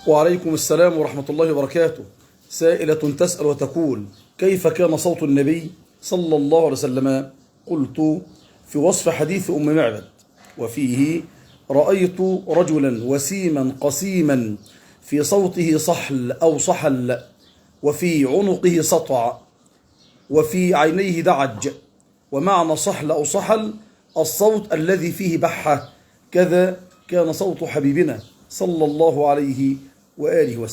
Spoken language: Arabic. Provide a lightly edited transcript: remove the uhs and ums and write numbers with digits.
وعليكم السلام ورحمة الله وبركاته. سائلة تسأل وتقول: كيف كان صوت النبي صلى الله عليه وسلم؟ قلت: في وصف حديث أم معبد وفيه: رأيت رجلا وسيما قسيما في صوته صحل أو صحل، وفي عنقه سطع، وفي عينيه دعج. ومعنى صحل أو صحل الصوت الذي فيه بحة. كذا كان صوت حبيبنا صلى الله عليه وآله وسلم.